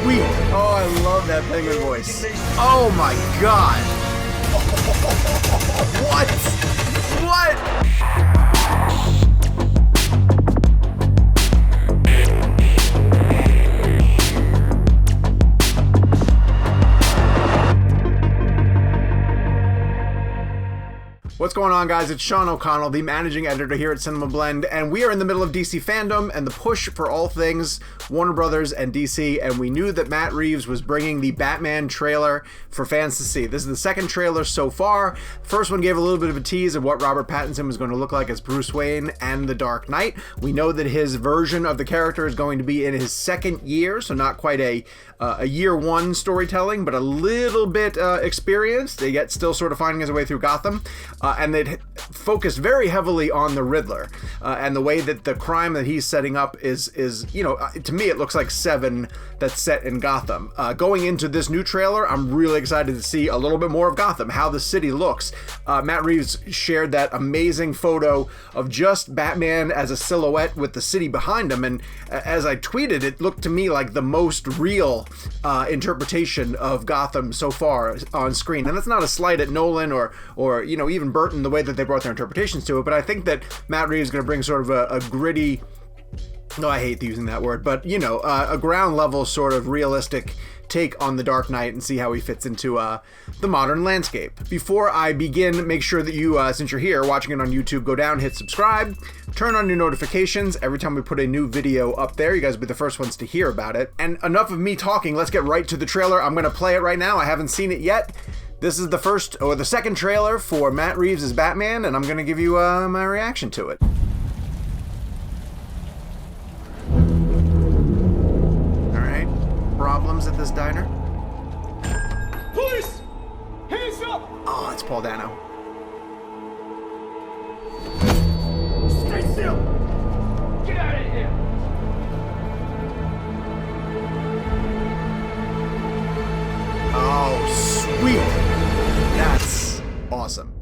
sweet. Oh, I love that penguin voice. Oh my god. What? What? What's going on, guys? It's Sean O'Connell, the managing editor here at CinemaBlend, and we are in the middle of DC FanDome and the push for all things Warner Brothers and DC, and we knew that Matt Reeves was bringing the Batman trailer for fans to see. This is the second trailer so far. First one gave a little bit of a tease of what Robert Pattinson was going to look like as Bruce Wayne and The Dark Knight. We know that his version of the character is going to be in his second year, so not quite a year one storytelling, but a little bit experienced. They get still sort of finding his way through Gotham. And they'd focus very heavily on the Riddler and the way that the crime that he's setting up is to me it looks like Seven that's set in Gotham. Going into this new trailer, I'm really excited to see a little bit more of Gotham, how the city looks. Matt Reeves shared that amazing photo of just Batman as a silhouette with the city behind him, and as I tweeted, it looked to me like the most real interpretation of Gotham so far on screen. And that's not a slight at Nolan or even Burton, the way that they brought their interpretations to it, but I think that Matt Reeves is going to bring sort of a gritty, no, I hate using that word, but a ground level sort of realistic take on the Dark Knight and see how he fits into the modern landscape. Before I begin, make sure that you, since you're here watching it on YouTube, go down, hit subscribe, turn on your notifications. Every time we put a new video up there, you guys will be the first ones to hear about it. And enough of me talking, let's get right to the trailer. I'm going to play it right now. I haven't seen it yet. This is the second trailer for Matt Reeves' Batman, and I'm going to give you my reaction to it. Alright, problems at this diner? Police! Hands up! Oh, it's Paul Dano. Stay still! Get out of here! Oh, sweet. That's awesome.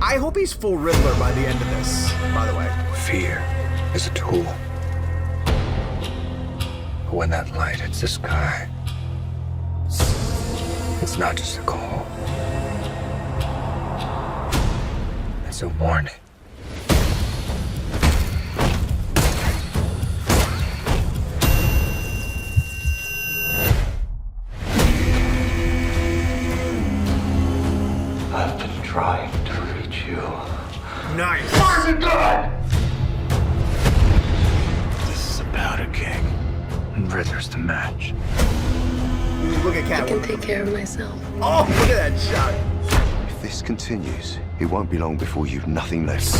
I hope he's full Riddler by the end of this, by the way. Fear is a tool. But when that light hits the sky, it's not just a call. It's a warning. I've been trying to reach you. Nice. Where's the gun? This is about a king. And Riddler's the match. Look at I can Catwoman. take care of myself. Oh, look at that shot. If this continues, it won't be long before you've nothing left.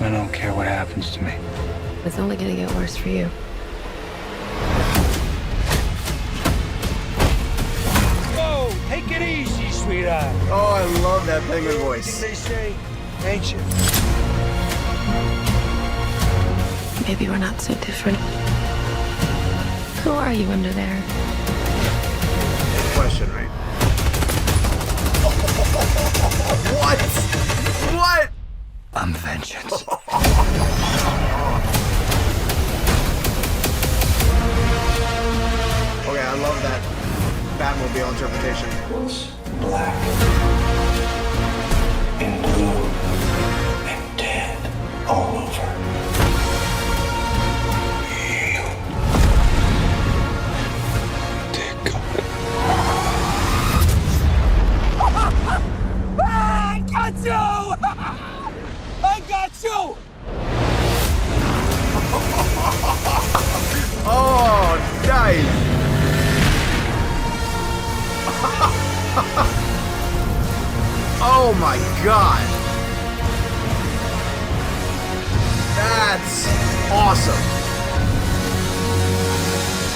I don't care what happens to me. It's only gonna get worse for you. Whoa! Take it easy, sweetheart. Oh, I love that penguin voice. They say, ain't you? Maybe we're not so different. Who are you under there? Question, right? What? What? I'm vengeance. Okay, I love that Batmobile interpretation. What's black and blue and dead all over? You. Take it. I got you! I got you! Oh, nice. Oh my god. That's awesome.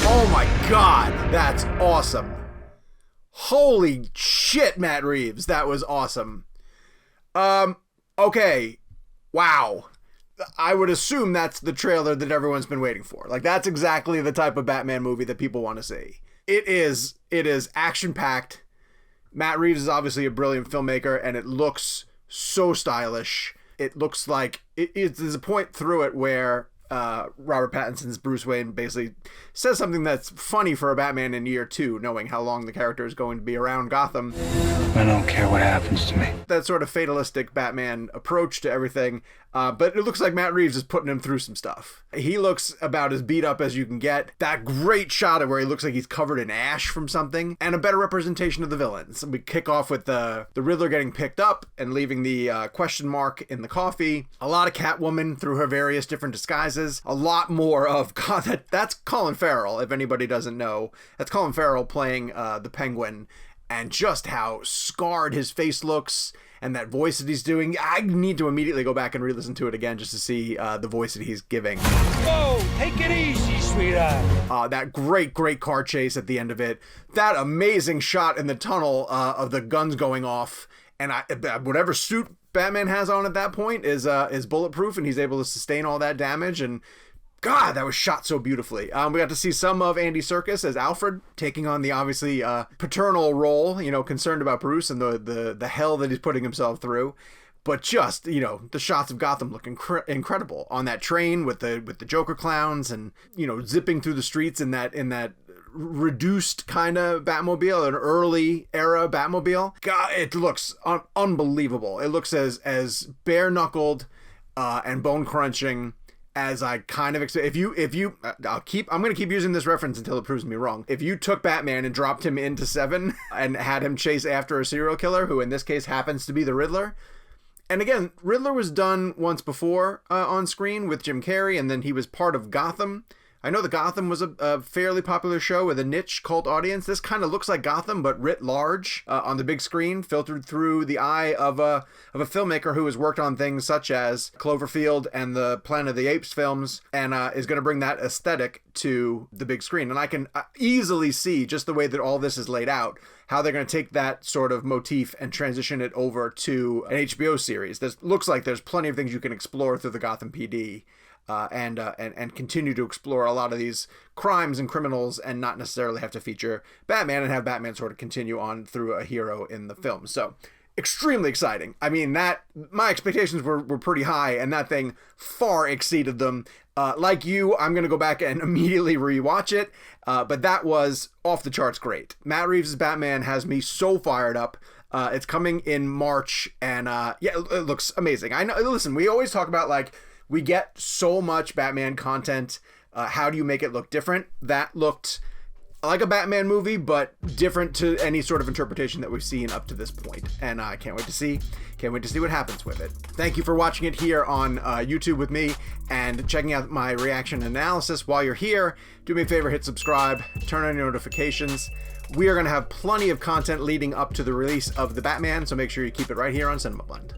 Oh my god, that's awesome. Holy shit, Matt Reeves, that was awesome. Okay. Wow. I would assume that's the trailer that everyone's been waiting for. Like, that's exactly the type of Batman movie that people want to see. It is action-packed. Matt Reeves is obviously a brilliant filmmaker, and it looks so stylish. It looks like there's a point through it where Robert Pattinson's Bruce Wayne basically says something that's funny for a Batman in year 2, knowing how long the character is going to be around Gotham. I don't care what happens to me. That sort of fatalistic Batman approach to everything, but it looks like Matt Reeves is putting him through some stuff. He looks about as beat up as you can get. That great shot of where he looks like he's covered in ash from something, and a better representation of the villains. We kick off with the Riddler getting picked up and leaving the question mark in the coffee. A lot of Catwoman through her various different disguises. A lot more of, God, that's Colin Farrell, if anybody doesn't know. That's Colin Farrell playing the Penguin, and just how scarred his face looks, and that voice that he's doing. I need to immediately go back and re-listen to it again just to see the voice that he's giving. Whoa, take it easy, sweetheart. That great car chase at the end of it. That amazing shot in the tunnel of the guns going off, and whatever suit Batman has on at that point is bulletproof, and he's able to sustain all that damage. And God, that was shot so beautifully. We got to see some of Andy Serkis as Alfred, taking on the obviously paternal role, concerned about Bruce and the hell that he's putting himself through. But just, the shots of Gotham look incredible on that train with the Joker clowns, and, zipping through the streets in that reduced kind of Batmobile, an early era Batmobile. God, it looks unbelievable. It looks as bare knuckled and bone crunching as I kind of expect. I'm going to keep using this reference until it proves me wrong. If you took Batman and dropped him into 7 and had him chase after a serial killer, who in this case happens to be the Riddler. And again, Riddler was done once before on screen with Jim Carrey, and then he was part of Gotham. I know that Gotham was a fairly popular show with a niche cult audience. This kind of looks like Gotham, but writ large on the big screen, filtered through the eye of a filmmaker who has worked on things such as Cloverfield and the Planet of the Apes films, and is going to bring that aesthetic to the big screen. And I can easily see, just the way that all this is laid out, how they're going to take that sort of motif and transition it over to an HBO series. This looks like there's plenty of things you can explore through the Gotham PD. And continue to explore a lot of these crimes and criminals, and not necessarily have to feature Batman, and have Batman sort of continue on through a hero in the film. So extremely exciting. I mean, my expectations were pretty high, and that thing far exceeded them. Like you, I'm going to go back and immediately rewatch it. But that was off the charts great. Matt Reeves' Batman has me so fired up. It's coming in March, and it looks amazing. I know. Listen, we always talk about, like, we get so much Batman content. How do you make it look different? That looked like a Batman movie, but different to any sort of interpretation that we've seen up to this point. And I can't wait to see what happens with it. Thank you for watching it here on YouTube with me, and checking out my reaction analysis. While you're here, do me a favor, hit subscribe, turn on your notifications. We are going to have plenty of content leading up to the release of The Batman, so make sure you keep it right here on CinemaBlend.